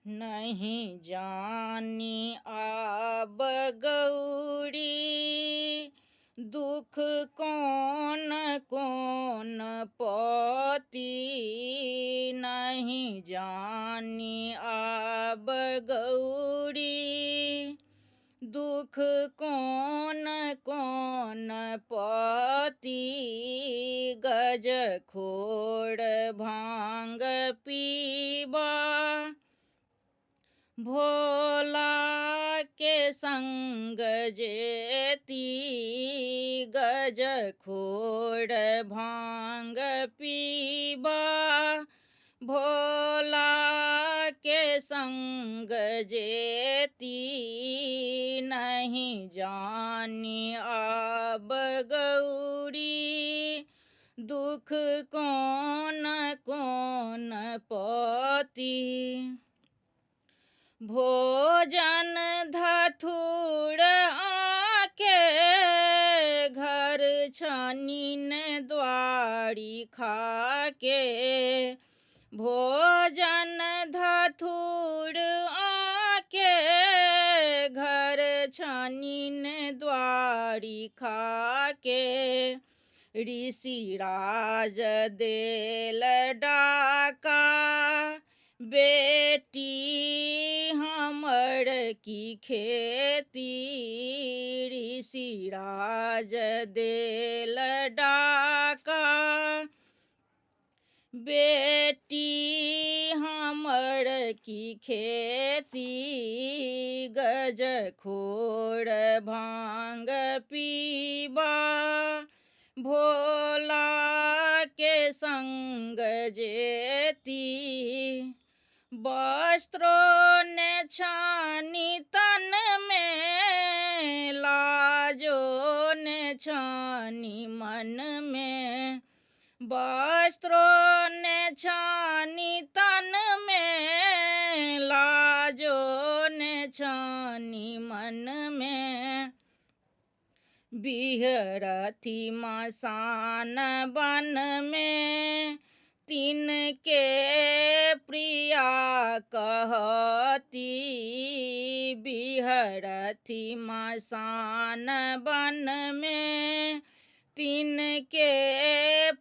नहीं जानी आब गौरी दुख कौन कौन पति। नहीं जानी आब गौरी दुख कौन कौन पति। गज खोड़ भांग पीबा भोला के संग जेती। गज खोड़ भांग पीबा भोला के संग जेती। नहीं जानी आब गौरी दुख कौन कौन पति। भोजन धथुर आके घर छानिन द्वारी खाके। भोजन धथुर आके घर छानिन द्वारी खाके। ऋषिराज देल डाका बेटी हमर की खेती। ऋषिराज देल डाका बेटी हमर की खेती। गज खोड़ भांग पीबा भोला के संग जेती। वस्त्रों ने छानी तन में लाजो ने छानी मन में। वस्त्रों ने छानी तन में लाजो ने छानी मन में। बिहरथी मसान बन में तिनके प्रिया कहती। बिहरथी मसान बन में तिनके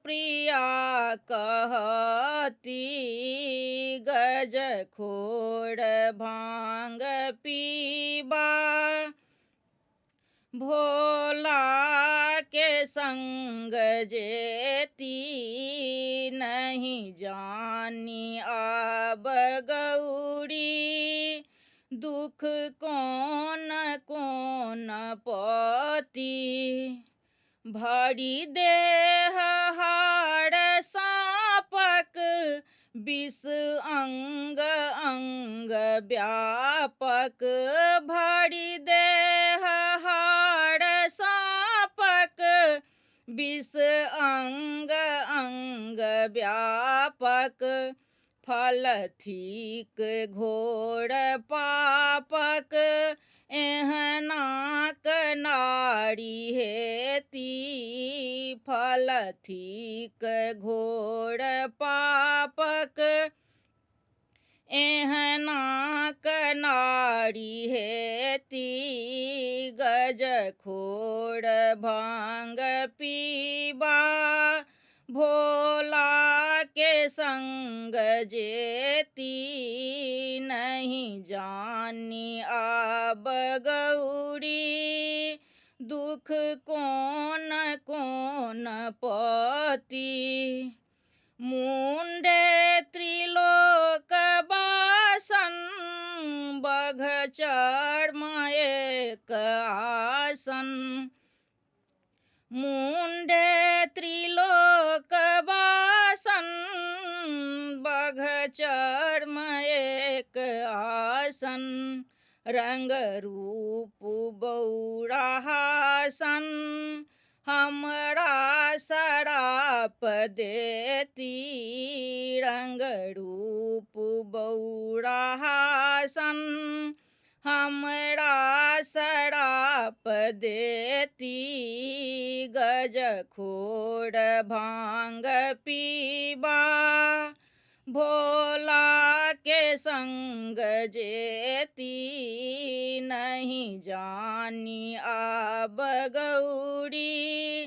प्रिया कहती। गज खोड़ भांग पीबा भोला के संग जेती। नहीं जानी आब गौरी दुख कौन कौन पति। भरी देह हाड़ सापक विष अंग अंग व्यापक। भरी देह हाड़ सापक विष अंग अंग व्यापक। फल थीक घोर पापक एहनाक नारी हेती। फल थीक घोर पापक एहनाक नारी हेती। गज खोड़ भांग पीबा भोला के संग जेती। नहीं जानी आब गौरी दुख कौन कौन पति। मुंडे त्रिलोक बासन बघ चर्म एक आसन। मुंडे त्रिलोक बासन बघ चर्म एक आसन। रंग रूप बौरा हासन हमरा सराप देती। रंग रूप बौरा हासन हमरा सराप देती। गज खोड़ भांग पीबा भोला के संग जेती नहीं जानी अब गौरी।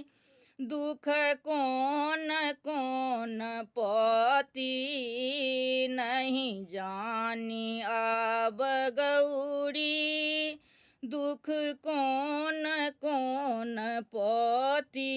दुख कौन कौन पति नहीं जानी अब गौरी। दुख कौन कौन पति।